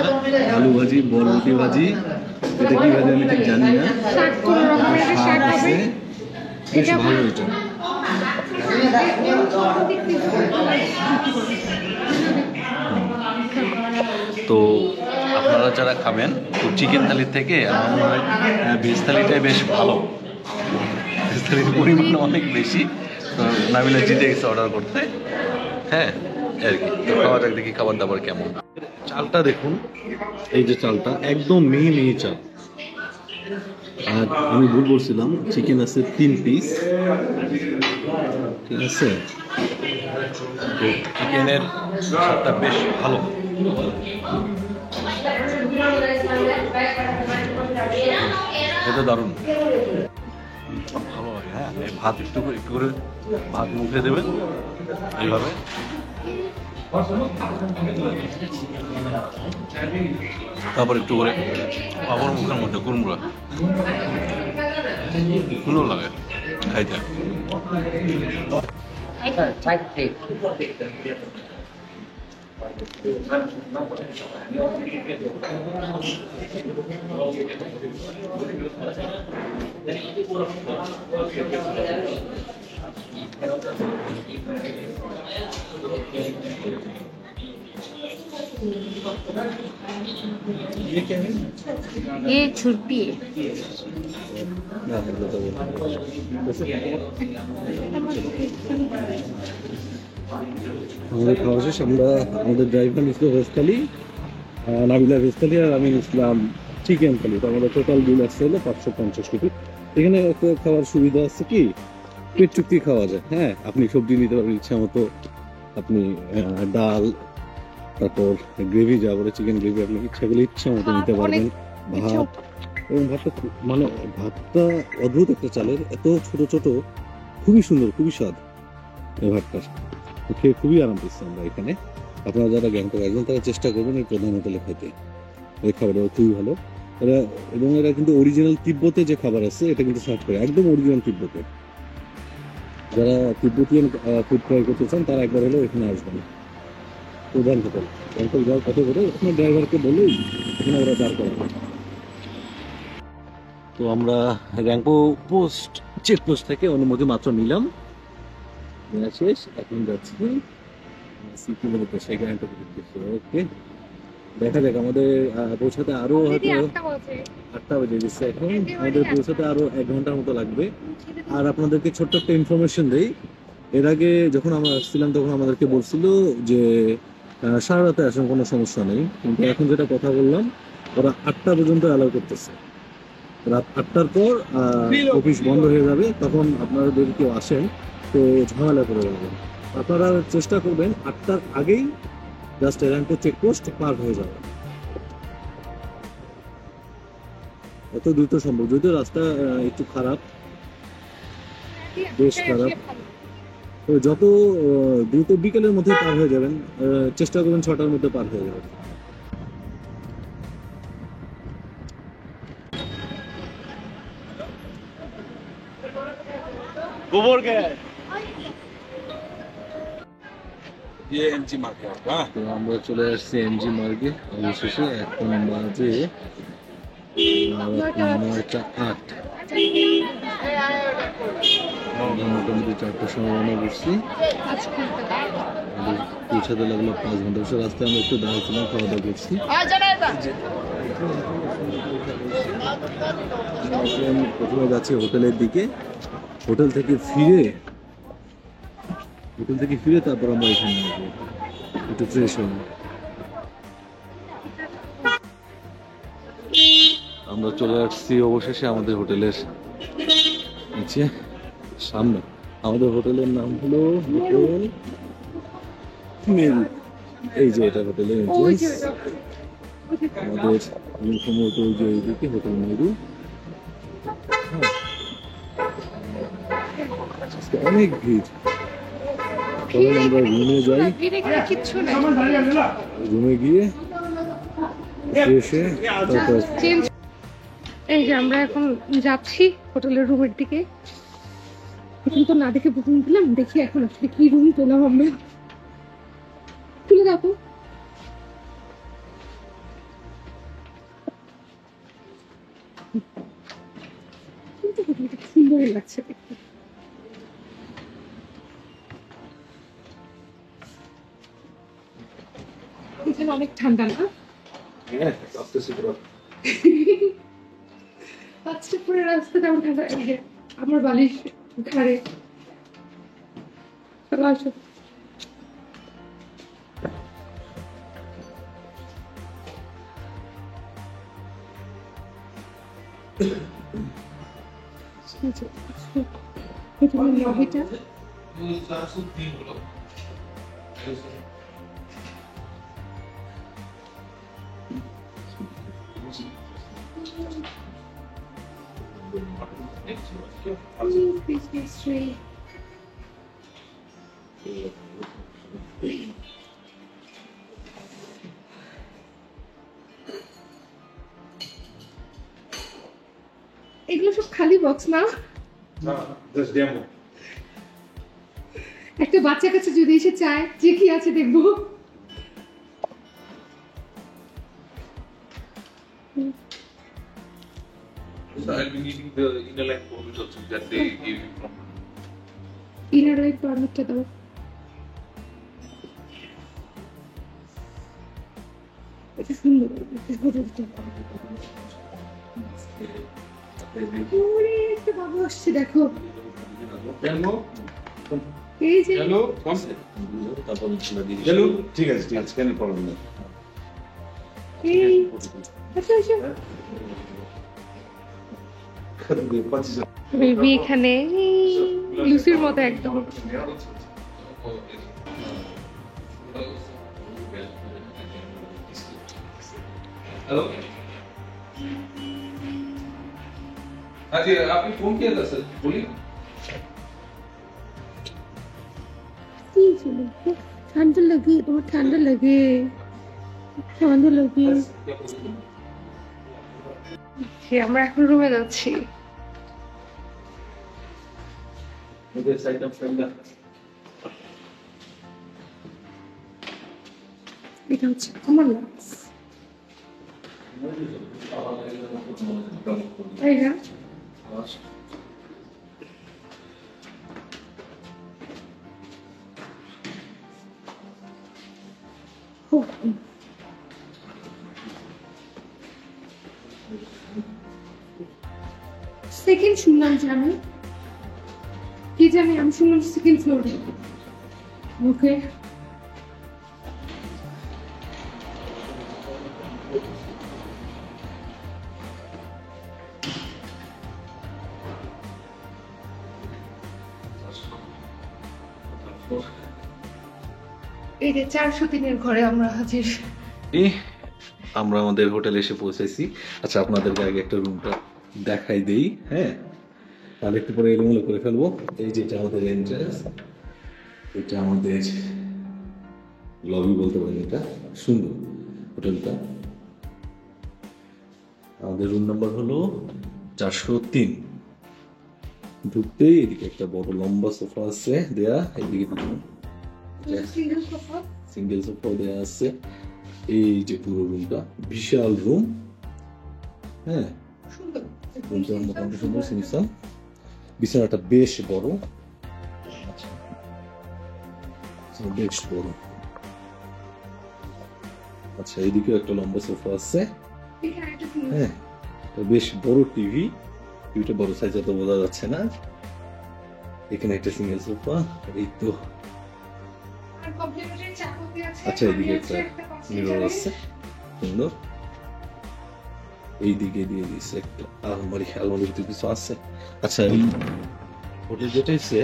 আলু ভাজি, বরবটি ভাজি, এটা কি ভাজি আমি ঠিক জানি না, শাক কোন রকমের একটা শাক শাক হবে। আছে, বেশ ভালো এটা। তো আপনারা যারা খাবেন তো চিকেন থালির থেকে আমার মনে হয় ভেজ থালিটাই বেশ ভালো, ভেজ থালির পরিমাণ অনেক বেশি। তো নাবিলা জিতে গেছে অর্ডার করতে, হ্যাঁ আর কি। তো খাওয়া যাক, দেখি খাবার দাবার কেমন। চালটা দেখুন, এই যে চালটা একদম মিহি মিহি চাল। আর আমি ভুল বলছিলাম, চিকেন আছে 3 পিস, ঠিক আছে। তো চিকেনের স্বাদটা বেশ ভালো, এটা দারুণ ভালো লাগে। হ্যাঁ, এই ভাত একটু করে ভাত মুখে দেবেন এইভাবে, তারপর একটু করে আবার মুখের মধ্যে কুমড়া, সুন্দর লাগে খাইতে। ये छुट्टी আমাদের খাওয়া শেষ। আমরা আমাদের ড্রাইভার নিচ্ছিল ভেজ থালি, নাবিলা ভেজ থালি, আর আমি নিচ্ছিলাম চিকেন থালি। তো আমাদের টোটাল বিল আসছে হলো 550 টাকা। এখানে একটা খাওয়ার সুবিধা আছে কি, পেট চুক্তি খাওয়া যায়। হ্যাঁ, আপনি সবজি নিতে পারবেন ইচ্ছা মতো, আপনি ডাল, তারপর গ্রেভি, যা বলে চিকেন গ্রেভি, আপনি ইচ্ছা করলে ইচ্ছা মতো নিতে পারবেন। ভাত, এবং ভাতটা মানে ভাতটা অদ্ভুত একটা চালের, এত ছোট ছোট, খুবই সুন্দর, খুবই স্বাদ এই ভাতটা। খেয়ে খুবই আরাম পেয়েছি আমরা এখানে। আপনারা যারা গ্যাংটক আসবেন তারা চেষ্টা করবেন এই প্রধান হোটেলে খেতে। এই খাবারটা খুবই ভালো। এবং এরা কিন্তু অরিজিনাল তিব্বতে যে খাবার আছে এটা কিন্তু সার্ভ করে, একদম অরিজিনাল তিব্বতে। যারা তিব্বতিয়ান ফুড ট্রাই করতে চান তারা একবার হলেও এখানে আসবেন। প্রধান হোটেল গ্যাংটক যাওয়ার কথা বলে আপনার ড্রাইভারকে বলেই এখানে ওরা দাঁড় করাবে। তো আমরা র্যাংপো পোস্ট চেকপোস্ট থেকে অনুমতি মাত্র নিলাম, নেওয়া শেষ। এখন যাচ্ছি সিকিমের উদ্দেশ্যে, গ্যাংটকের উদ্দেশ্যে। ওকে, দেখা যাক। আমাদের পৌঁছাতে আরো হয়তো 8টা বেজে গেছে এখন। আমাদের পৌঁছাতে আরো 1 ঘন্টার মতো লাগবে। আর আপনাদেরকে ছোট্ট একটা ইনফরমেশন দেই, এর আগে যখন আমরা আসছিলাম তখন আমাদেরকে বলছিল যে সারা রাতে আসেন, কোনো সমস্যা নেই। কিন্তু এখন যেটা কথা বললাম, ওরা 8টা পর্যন্ত অ্যালাউ করতেছে। রাত 8টার পর অফিস বন্ধ হয়ে যাবে, তখন আপনারা যদি কেউ আসেন তো ঝামেলা করে যাবেন। আপনারা চেষ্টা করবেন 8টার আগেই জাস্ট র্যাংপো চেকপোস্ট পার হয়ে যাবে, এত দ্রুত সম্ভব। যদিও রাস্তা একটু খারাপ, বেশ খারাপ, তো যত দ্রুত বিকেলের মধ্যে পার হয়ে যাবেন, চেষ্টা করবেন 6টার মধ্যে পার হয়ে যাবেন। गोबर गया है ये एमजी मार्केट। हाँ, তো আমরা চলে আসছি এমজি মার্গে। অবশেষে এখন বাজে 9:08। মোটামুটি 4টার সময় রওনা করছি। আমাদের পৌঁছাতে লাগলো 5 ঘন্টা। অবশ্য রাস্তায় আমরা একটু দাঁড়িয়েছিলাম, খাওয়া দাওয়া করছি। প্রথমে যাচ্ছি হোটেলের দিকে। হোটেল থেকে ফিরে তারপর আমরা এখানে আসবো একটু ফ্রেশ হবো। আমরা চলে আসছি অবশেষে আমাদের হোটেলের নিচে, সামনে। আমাদের হোটেলের নাম হলো হোটেল মেরু। এই যে এটা হোটেলের এন্ট্রান্স। আমাদের সম্ভবত ওই যে এইদিকে হোটেল মেরু। অনেক ভিড়। চলুন আমরা রুমে যাই, রুমে গিয়ে এসে তারপর এই যে আমরা এখন যাচ্ছি হোটেলের রুমের দিকে। কিন্তু না দেখে বুকিং দিলাম, দেখি এখন আসলে কি রুম পেলাম আমরা। তুলে দাও তো। কিন্তু হোটেলটা সুন্দর লাগছে দেখতে। এখানে অনেক ঠান্ডা না? আজকে পুরো রাস্তাটা আমার ঠান্ডা। আমার বালিশ ঘাড়ে। চলো আসো। এটা আমার লবিটা। Christmas tree. এগুলো সব খালি বক্স না? just demo. একটা বাচ্চা কাছে যদি এসে চায় যে কি আছে দেখবো। So I'll be needing the inner line permit also that they gave you from. Inner light পারমিটটা দাও। এটা সুন্দর হোটেলটা। ওরে একটা বাবু আসছে দেখো। Hello? এই যে Hello? Come. Hello? ঠিক আছে, ঠিক আছে, কেন প্রবলেম নেই। এই আচ্ছা আচ্ছা বেবি এখানে লুসির মতো একদম। हेलो हाँ जी आपने फोन किया था सर बोलिए কি ছিল? ঠান্ডা লাগে তোমার? ঠান্ডা লাগে? ঠান্ডা লাগে? আমরা এখন রুমে যাচ্ছি। मुझे साइड ऑफ फ्रेंड এটা হচ্ছে আমার লাক্স। এই না সেকেন্ড শুনলাম যে আমি কি জানি, আমি শুনলাম সেকেন্ড ফ্লোরে। ওকে এই যে 403-এর ঘরে আমরা হাজির। আমরা আমাদের হোটেলে এসে পৌঁছেছি। আচ্ছা আপনাদেরকে আগে একটা রুমটা দেখাই দেই, হ্যাঁ, আর একটু পরে এলোমেলো করে ফেলবো। এই যেটা আমাদের এন্ট্রান্স, এটা আমাদের লবি বলতে পারেন। এটা সুন্দর হোটেলটা। আমাদের রুম নাম্বার হলো 403। ঢুকতেই এদিকে একটা বড় লম্বা সোফা আছে দেয়া, এদিকে সিঙ্গেল সোফা সিঙ্গেল সোফা দেয়া আছে। এই যে পুরো রুমটা বিশাল রুম, হ্যাঁ, সুন্দর। রুমটা মোটামুটি সুন্দর। সিমসাম বিছানাটা বেশ বড়, বেশ বড়। আচ্ছা এইদিকে একটা লম্বা সোফা আছে, এখানে একটা সুন্দর হ্যাঁ, বেশ বড় টিভি। টিভিটা বড় সাইজ অত বোঝা যাচ্ছে না। এখানে একটা সিঙ্গেল সোফা, এই তো। আর কমপ্লিমেন্টারি চাকতি আছে। আচ্ছা এদিকে একটা মিরর আছে সুন্দর। এই দিকে দিয়ে দিয়েছে একটা আলমারি, আলমারির ভিতরে কিছু আছে। আচ্ছা এই হোটেল যেটা হচ্ছে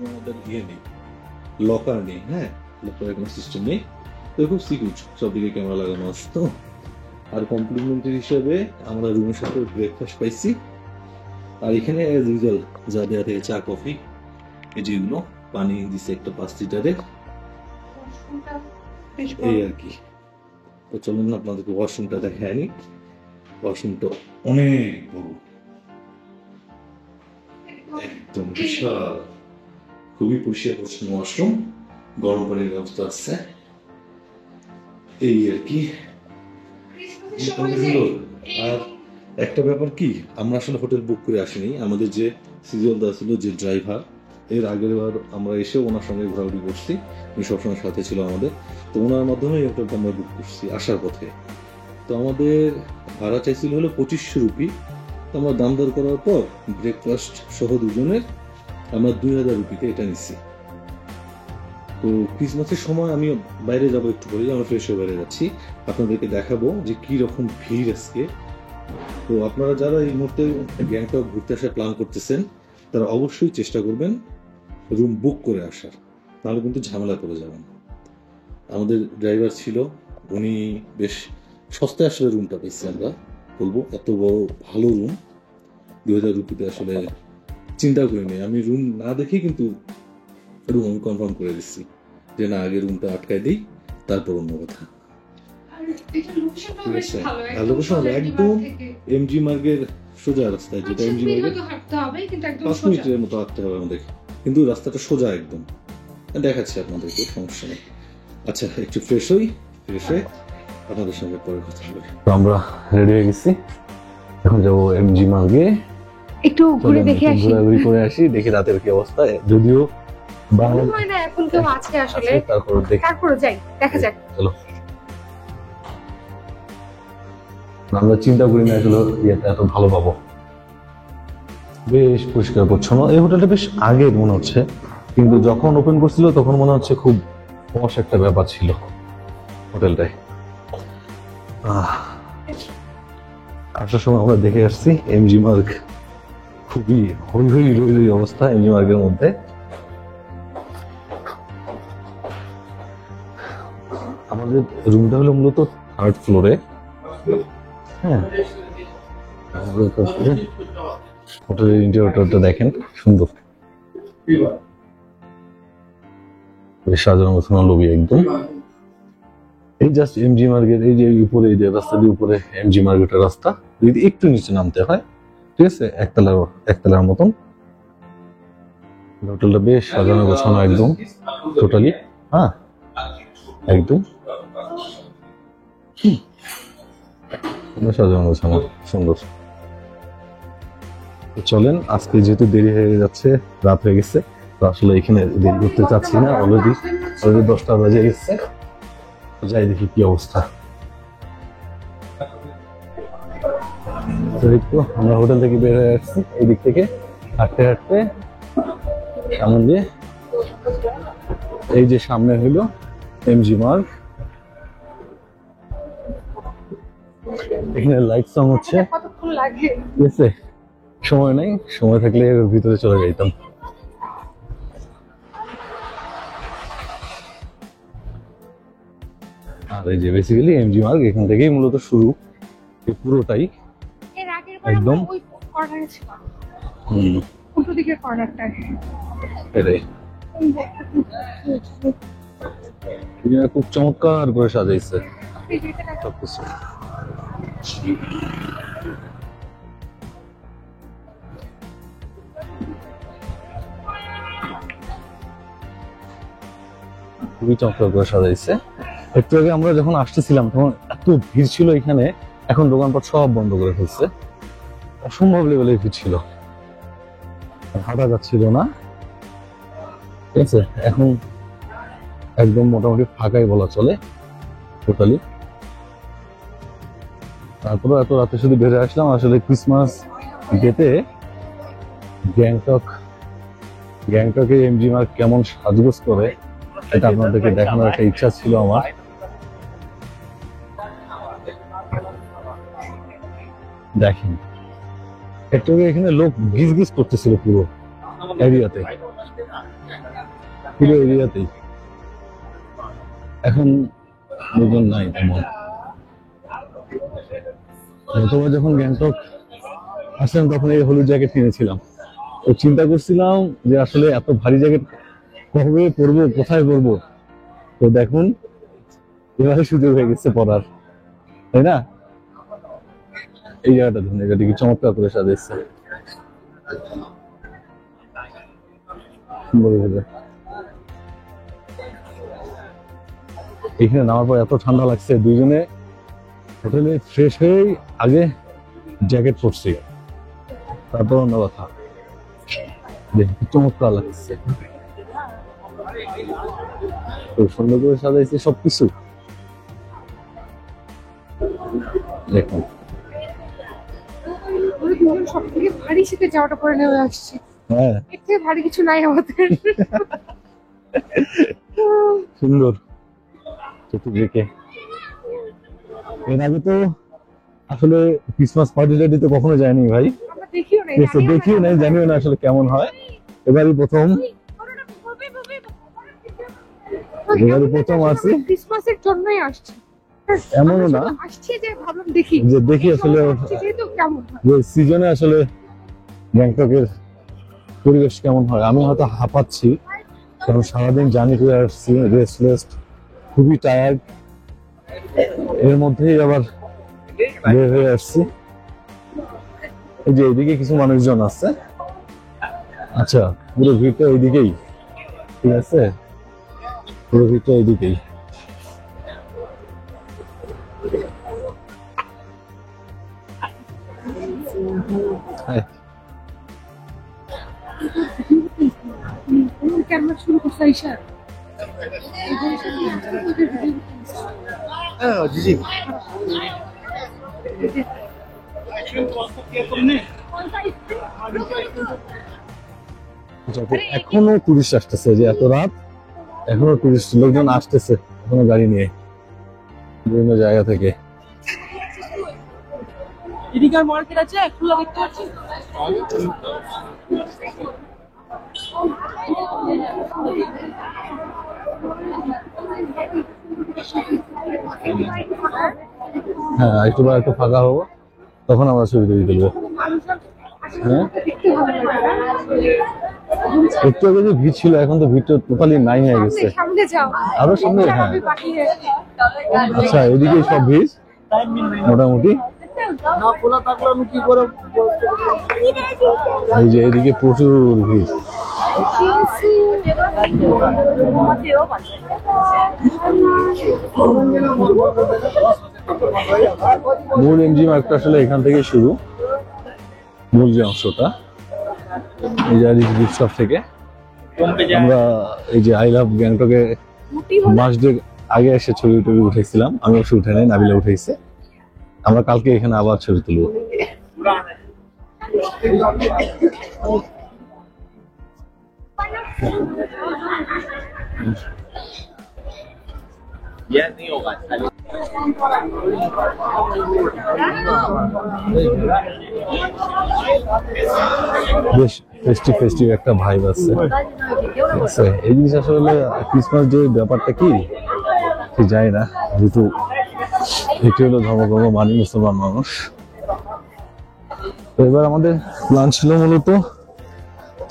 আমাদের ইয়ে নেই, লকার নেই, হ্যাঁ, লকারের কোনো সিস্টেম নেই, তো খুব সিকিউর, সব দিকে ক্যামেরা লাগানো আছে। তো আর কমপ্লিমেন্টারি হিসেবে আমরা রুমের সাথে ব্রেকফাস্ট পাইছি। আর এখানে অ্যাজ ইউজুয়াল যা দেওয়া থাকে চা কফি, এই যেগুলো পানি দিছে একটা 5 লিটারের, এই আর কি। তো চলুন না আপনাদেরকে ওয়াশরুমটা দেখায়নি। ওয়াশরুমটা অনেক বড়, একদম বিশাল, খুবই পরিষ্কার পরিচ্ছন্ন ওয়াশরুম। গরম পানির ব্যবস্থা আছে, এই আর কি। আর একটা ব্যাপার কি, আমরা আসলে হোটেল বুক করে আসিনি। আমাদের যে সিজন দা ছিল, যে ড্রাইভার, এর আগের বার আমরা এসে ওনার সঙ্গে ঘোরাঘুরি করছি, উনি সবসময় সাথে ছিল আমাদের। তো ওনার মাধ্যমে এই হোটেলটা আমরা বুক করছি আসার পথে। তো আমাদের ভাড়া চাইছিল হলো 2500 রুপি। তো আমরা দাম দর করার পর ব্রেকফাস্ট সহ দুজনের আমরা 2000 রুপিতে এটা নিচ্ছি। তো ক্রিসমাসের সময় আমি বাইরে যাবো একটু পরে, আমরা ফ্রেশ হয়ে বাইরে যাচ্ছি, আপনাদেরকে দেখাবো যে কি রকম ভিড় আজকে। তো আপনারা যারা এই মুহূর্তে গ্যাংটক ঘুরতে আসার প্ল্যান করতেছেন, তারা অবশ্যই চেষ্টা করবেন রুম বুক করে আসার, নাহলে কিন্তু ঝামেলা করে যাবেন। আমাদের ড্রাইভার ছিল, উনি বেশ সস্তায় আসলে রুমটা পেয়েছি। আমরা বলবো এত বড় ভালো রুম 2000 রুপিতে আসলে চিন্তা করিনি। আমি রুম না দেখে কিন্তু রুম আমি কনফার্ম করে দিচ্ছি যে না, আগে রুমটা আটকায় দিই, তারপর অন্য কথা। ঠিক আছে, আর লোকেশন হলো একদম এমজি মার্গের সোজা রাস্তায়, যেটা এমজি মার্গের 5 মিনিটের মতো হাঁটতে হবে আমাদের, কিন্তু রাস্তাটা সোজা একদম। দেখাচ্ছি আপনাদেরকে, সমস্যা নেই। আচ্ছা একটু ফ্রেশ হই, ফ্রেশ হয়ে আপনাদের সঙ্গে পরে কথা বলি। তো আমরা রেডি হয়ে গেছি, এখন যাবো এমজি মার্গে। একটু ঘুরে দেখে আসি। ঘোরাঘুরি করে আসি, দেখি রাতের কি অবস্থা। যদিও বাংলা মনে হয় না এখন কেউ আছে আসলে, তারপর দেখি, তারপরে যাই, দেখা যাক। চলো। আমরা চিন্তা করি না আসলে ইয়েটা এত ভালো পাবো। বেশ পরিষ্কার পরিচ্ছন্ন। এই হোটেলটা বেশ আগের মনে হচ্ছে, কিন্তু যখন ওপেন করছিল তখন মনে হচ্ছে খুব পশ একটা ব্যাপার ছিল হোটেলটায়। আসার সময় আমরা দেখে আসছি এমজি মার্গ, খুবই হই হই রই রই অবস্থা এমজি মার্গের মধ্যে। আমাদের রুমটা হলো মূলত 3rd ফ্লোরে। হ্যাঁ, হোটেলের ইন্টেরিয়রটা দেখেন, সুন্দর, বেশ সাজানো গোছানো লবি একদম। এই জাস্ট এমজি মার্গের এই যে উপরে, এই যে রাস্তা দিয়ে উপরে এমজি মার্গের রাস্তা, যদি একটু নিচে নামতে হয়, ঠিক আছে, একতলার মতন। হোটেলটা বেশ সাজানো গোছানো একদম, টোটালি। হ্যাঁ, একদম সাজানো গোছানো, সুন্দর। চলেন, আজকে যেহেতু দেরি হয়ে যাচ্ছে, রাত হয়ে গেছে, তো আসলে এখানে দেরি করতে চাচ্ছি না। অলরেডি 10টা বাজে গেছে। যাই দেখি কি অবস্থা। তো আমরা হোটেল থেকে বের হয়ে আসছি, এই দিক থেকে হাঁটতে হাঁটতে সামনে দিয়ে, এই যে সামনে হইলো এমজি মার্গ। এখানে লাইট সং হচ্ছে, কতক্ষণ লাগে? ঠিক আছে, সময় নাই, সময় থাকলে এর ভিতরে চলে যাইতাম। আর এই যে বেসিক্যালি এমজি মার্গ এখান থেকেই মূলত শুরু, এই পুরোটাই এর আগের একদম। ওই কর্নারে ছিলাম, হুম, উল্টো দিকের কর্নারটায়। এটাই। এখানে খুব চমৎকার করে সাজাইছে সবকিছু। খুবই চমৎকার করে সাজাইছে। একটু আগে আমরা যখন আসতেছিলাম তখন এত ভিড় ছিল এখানে, এখন দোকানপাট সব বন্ধ করে ফেলছে। অসম্ভব লেভেলের ভিড় ছিল, হাঁটা যাচ্ছিল না, ঠিক আছে। এখন একদম মোটামুটি ফাঁকাই বলা চলে টোটালি। তারপরে এত রাতে শুধু বেড়ে আসলাম আসলে ক্রিসমাস ডেতে গ্যাংটকে এমজি মার্গ কেমন সাজগোজ করে এটা আপনাদেরকে দেখানোর একটা ইচ্ছা ছিল আমার। দেখেন, একটু আগে এখানে লোক গিজ করতেছিল পুরো এরিয়াতেই, এখন লোকজন নাই তেমন। গতবার যখন গ্যাংটক আসলাম তখন এই হলুদ জ্যাকেট কিনেছিলাম, তো চিন্তা করছিলাম যে আসলে এত ভারী জ্যাকেট কবে পরবো, কোথায় পরবো। তো দেখুন এভাবে সুযোগ হয়ে গেছে পরার, তাই না? এই জায়গাটা ধরুন, এটা কি চমৎকার করে সাজাইছে, এখানে নামার পর এত ঠান্ডা লাগছে, দুইজনে হোটেলে ফ্রেশ হয়ে আগে জ্যাকেট পরছি, তারপর অন্য কথা। দেখি চমৎকার লাগছে, খুব সুন্দর করে সাজাইছে সবকিছু। দেখুন সব থেকে ভারী শীতে যাওয়াটা পরে নেমে আসছি, হ্যাঁ, এর থেকে ভারী কিছু নাই আমাদের। সুন্দর চতুর্দিকে। এর আগে তো আসলে ক্রিসমাস পার্টি টার্টিতে কখনো যায়নি ভাই, আমরা দেখিও নাই, দেখিও নাই, জানিও না আসলে কেমন হয়। এবারই প্রথম আসছি, ক্রিসমাসের জন্যই আসছি, এমনও না আসছি যে ভাবলাম দেখি যে দেখি আসলে যেহেতু কেমন হয়। যে সিজনে আসলে গ্যাংটকের পরিবেশ কেমন হয়। আমি হয়তো হাঁপাচ্ছি, কারণ সারাদিন জার্নি করে আসছি, রেস্টলেস, খুবই টায়ার্ড, এর মধ্যেই আবার বের হয়ে আসছি। এই যে এইদিকে কিছু মানুষজন আছে, আচ্ছা পুরো ভিড়টা এইদিকেই, ঠিক আছে, পুরো ভিড়টা এইদিকেই। হাই। ক্যামেরা শুরু করছে ঈশা এখনো টুরিস্ট আসতেছে, যে এত রাত এখনো টুরিস্ট লোকজন আসতেছে এখনো গাড়ি নিয়ে বিভিন্ন জায়গা থেকে। এদিকার মার্কেট আছে খোলা দেখতে পাচ্ছি। হ্যাঁ একটু ফাঁকা হবো, তখন আমরা ছবি টবি তুলবো। হ্যাঁ একটু আগে যে ভিড় ছিল, এখন তো ভিড়টা টোটালি নাই হয়ে গেছে। সামনে যাও আরো সামনে, হ্যাঁ বাকিয়ে আচ্ছা এদিকে সব ভিড় মোটামুটি। না খোলা থাকলে আমি কি করে এই যে এদিকে প্রচুর ভিড়। মূল এমজি মার্কটা আসলে এখান থেকে শুরু, মূল যে অংশটা এই যে গিফট শপ থেকে। আমরা এই যে আই লাভ গ্যাংটকে মাস দুয়েক আগে এসে ছবি টবি উঠেছিলাম, আমি অবশ্য উঠে নাই, নাবিলা উঠেছে। আমরা কালকে এখানে আবার ছবি তুলবো। বেশ ফেস্টিভ একটা ভাইব আছে। আচ্ছা, এই জিনিস আসলে ক্রিসমাস ডে ব্যাপারটা কি ঠিক জানি না, যেহেতু এটি হলো ধর্মকর্ম মানি মুসলমান মানুষ। তো এবার আমাদের প্ল্যান ছিল মূলত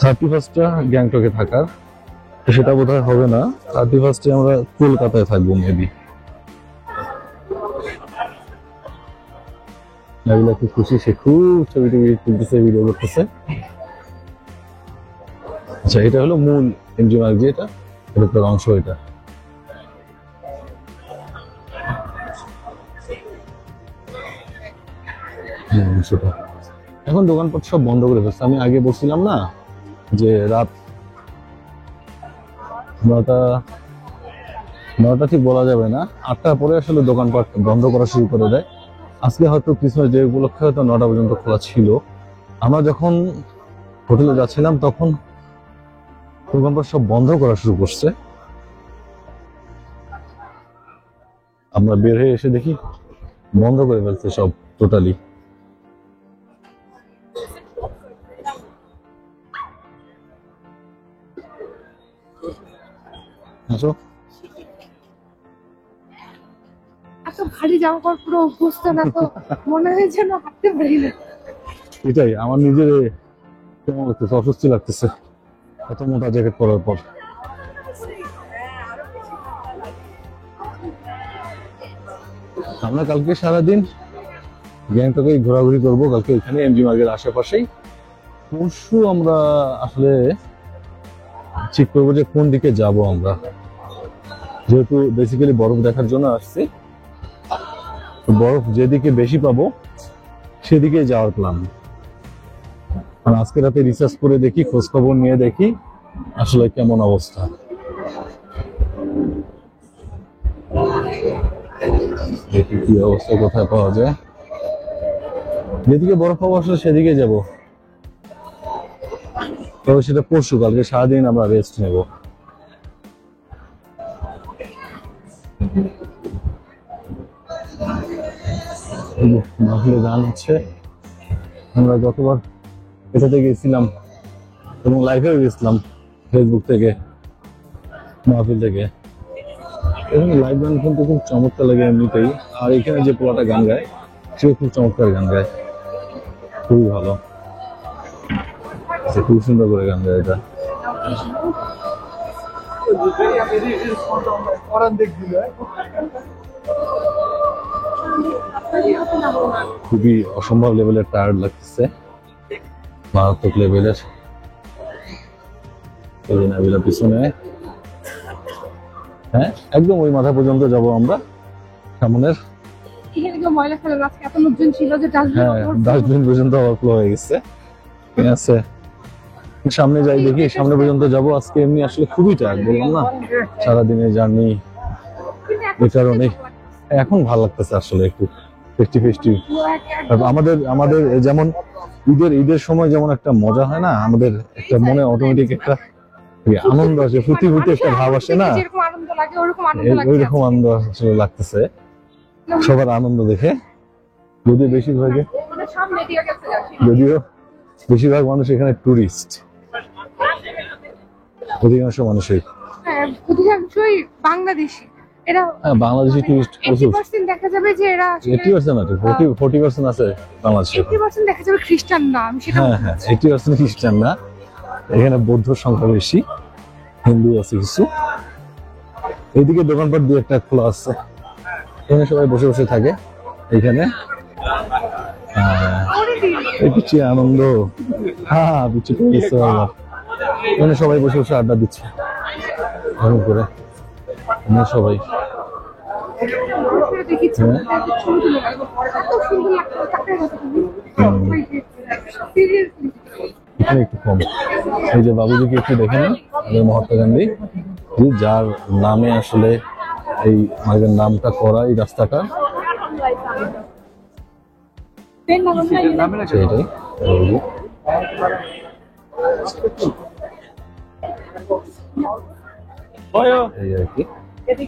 31টা গ্যাংটকে থাকার, তো সেটা বোধহয় হবে না। 31 আমরা কলকাতায় থাকবো মেবি। নাবিলা খুব খুশি, সে খুব ছবি টবি তুলতেছে, ভিডিও করতেছে। আচ্ছা এটা হলো মূল এমজি মার্ক, যেটা এটা অংশ, এটা অংশটা। এখন দোকানপাট সব বন্ধ করে ফেলছে। আমি আগে বলছিলাম না যে রাত 9টা ঠিক বলা যাবে না, 8টার পরে আসলে দোকানপাট বন্ধ করা শুরু করে দেয়। আজকে হয়তো ক্রিসমাস ডে উপলক্ষে হয়তো 9টা পর্যন্ত খোলা ছিল। আমরা যখন হোটেলে যাচ্ছিলাম তখন দোকানপাট সব বন্ধ করা শুরু করছে। আমরা বের হয়ে এসে দেখি বন্ধ করে ফেলছে সব টোটালি। এত ভারী জামা কাপড় পুরো অভ্যস্ত না তো, মনে হয় যেন হাঁটতে পারি না। এটাই আমার নিজের কেমন লাগতেছে, অস্বস্তি লাগতেছে এত মোটা জ্যাকেট পরার পর। আমরা কালকে সারাদিন গ্যাংটকে ঘোরাঘুরি করবো, কালকে এখানে এমজি মার্গের আশেপাশেই। পরশু আমরা আসলে ঠিক করবো যে কোন দিকে যাব আমরা, যেহেতু বেসিক্যালি বরফ দেখার জন্য আসছি। বরফ যেদিকে বেশি পাবো সেদিকে যাওয়ার প্ল্যান। আর আজকে রাতে রিসার্চ করে দেখি, খোঁজ খবর নিয়ে দেখি আসলে কেমন অবস্থা। দেখি কি অবস্থা, কোথায় পাওয়া যায়। যেদিকে বরফ পাবো আসলে সেদিকে যাব, তবে সেটা পরশু। কালকে সারাদিন আমরা রেস্ট নেব। মাহফিলে গান হচ্ছে। আমরা গতবার এটাতে গেছিলাম এবং লাইভেও গেছিলাম ফেসবুক থেকে, মাহফিল থেকে। এখানে লাইভ গান কিন্তু খুব চমৎকার লাগে এমনিতেই। আর এখানে যে পোলাটা গান গায় সেও খুব চমৎকার গান গায়, খুবই ভালো, খুব সুন্দর করে গান গায় এটা। খুবই অসম্ভব লেভেলের টায়ার্ড লাগতেছে, মারাত্মক লেভেলের। নাবিলা পিছনে, হ্যাঁ একদম ওই মাথা পর্যন্ত যাব আমরা সামনের। এখানে কেউ ময়লা ফেলে না, আজকে এত লোকজন ছিল যে ডাস্টবিন হ্যাঁ, ডাস্টবিন পর্যন্ত ওভারফ্লো হয়ে গেছে। ঠিক আছে, সামনে যাই দেখি, সামনে পর্যন্ত যাব। আজকে এমনি আসলে খুবই টায়ার্ড, বললাম না সারাদিনের জার্নি, এই কারণে এখন ভালো লাগতেছে আসলে একটু ফেস্টিভ। আমাদের যেমন ঈদের সময় যেমন একটা মজা হয় না, আমাদের একটা মনে অটোমেটিক একটা আনন্দ আসে, ফুর্তি একটা ভাব আসে না, যেরকম আনন্দ লাগে ওরকম আনন্দ লাগে। ওইরকম আনন্দ আসলে লাগতেছে সবার আনন্দ দেখে। যদিও বেশিরভাগ মানুষ এখানে টুরিস্ট, অধিকাংশ মানুষই অধিকাংশই বাংলাদেশি। এরা বাংলাদেশি টুরিস্ট প্রচুর। 80% দেখা যাবে যে এরা 80% না, 40% আছে বাংলাদেশে। 80% দেখা যাবে খ্রিস্টান না, আমি সেটা হ্যাঁ, 80% খ্রিস্টান না, এখানে বৌদ্ধ সংখ্যা বেশি, হিন্দু আছে কিছু। এইদিকে দোকানপাট দুই একটা খোলা আছে, এখানে সবাই বসে বসে থাকে। এইখানে এই পিছিয়ে আনন্দ, হ্যাঁ পিছিয়ে পেয়েছে আবার। এখানে সবাই বসে বসে আড্ডা দিচ্ছে এরকম করে, আমরা সবাই। এখানে একটু কম। এই যে বাবুজিকে একটু দেখে নেন, আমাদের মহাত্মা গান্ধী, যার নামে আসলে এই আমাদের নামটা করা এই রাস্তাটা, সেটাই এই আর কি।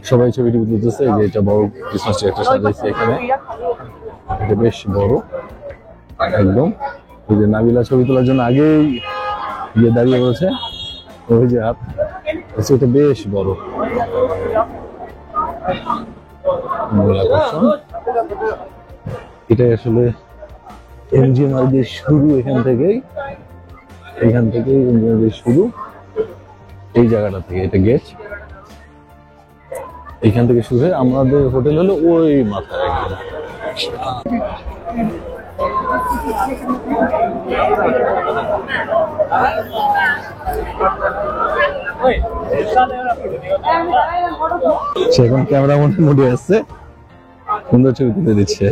সবাই ছবিটি তুলতেছে, এই যে এটা বড় ক্রিসমাস ট্রি একটা সাজাইছে এখানে, এটা বেশ বড় একদম। এই যে নাবিলা ছবি তোলার জন্য আগেই গিয়ে দাঁড়িয়ে রয়েছে, ওই যে এটা বেশ বড় মূল আকর্ষণ। এটাই আসলে এমজিএমআর শুরু, এখান থেকেই এমজিএমআর শুরু, এই জায়গাটা থেকে। এটা গেট, এইখান থেকে শুরু হয়ে আমাদের হোটেল হলো ওই মাথায় একদম। সে এখন ক্যামেরা মোডে আসছে, সুন্দর ছবি তুলে দিচ্ছে,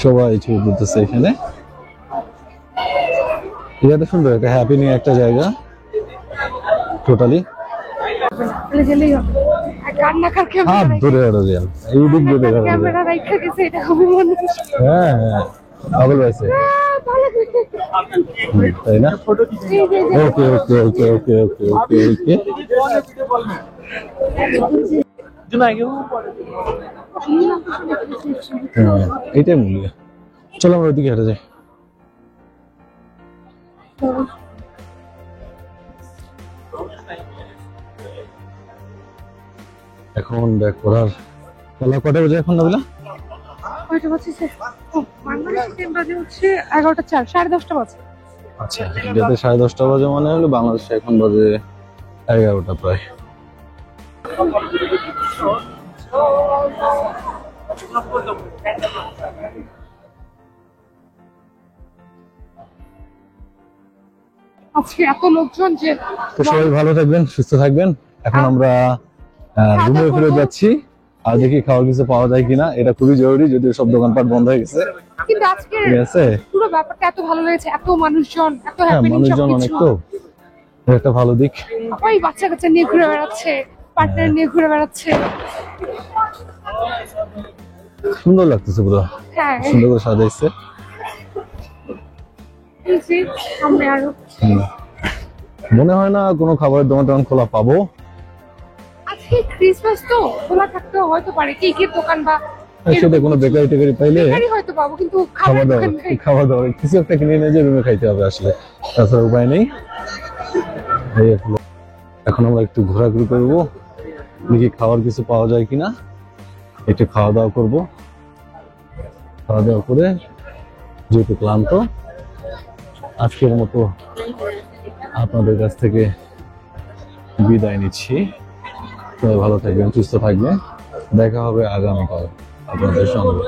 সবাই ছবি তুলতেছে এখানে। এটা সুন্দর একটা হ্যাপিনিং একটা জায়গা টোটালি। হাত ধরে এই দিক দিয়ে হ্যাঁ পাগল হয়েছে, তাই না? ওকে ওকে ওকে ওকে ওকে ওকে ওকে এইটাই মূল্য। চলো আমরা ওইদিকে হেঁটে যাই। এখন ব্যাক করার কটা বাজে এখন না? কয়টা বাজে? বাংলাদেশি টাইম বাজে হচ্ছে 11:04, 10:30 বাজে। আচ্ছা, ইন্ডিয়াতে 10:30 বাজে মানে হলো বাংলাদেশে এখন বাজে 11টা প্রায়। আজকে এত লোকজন যে, তো সবাই ভালো থাকবেন, সুস্থ থাকবেন। এখন আমরা রুমে ফিরে যাচ্ছি, আর দেখি খাওয়ার কিছু পাওয়া যায় কিনা, এটা খুবই জরুরি, যদিও সব দোকানপাট বন্ধ হয়ে গেছে। কিন্তু আজকে পুরো ব্যাপারটা এত ভালো লেগেছে, এত মানুষজন, এত হ্যাপেনিং, মানুষজন অনেক, তো এটা একটা ভালো দিক। ওই বাচ্চা কাচ্চা নিয়ে ঘুরে বেড়াচ্ছে, পার্টনার নিয়ে ঘুরে বেড়াচ্ছে, সুন্দর লাগতেছে পুরো, হ্যাঁ সুন্দর করে সাজাইছে। আমরা আরো মনে হয় না কোনো খাবারের দোকান খোলা পাবো আজকে, ক্রিসমাস তো খোলা থাকতেও হয়তো পারে, কেকের দোকান বা সেটা কোনো বেকারি টেকারি পাইলে হয়তো পাবো, কিন্তু খাওয়া দাওয়া কিছু একটা কিনে নিয়ে যে রুমে খাইতে হবে আসলে, তাছাড়া উপায় নেই। এখন আমরা একটু ঘোরাঘুরি করবো, দেখি খাওয়ার কিছু পাওয়া যায় কিনা, একটু খাওয়া দাওয়া করবো। খাওয়া দাওয়া করে যেহেতু ক্লান্ত, আজকের মতো আপনাদের কাছ থেকে বিদায় নিচ্ছি। সবাই ভালো থাকবেন, সুস্থ থাকবেন, দেখা হবে আগামীকাল আপনাদের সঙ্গে।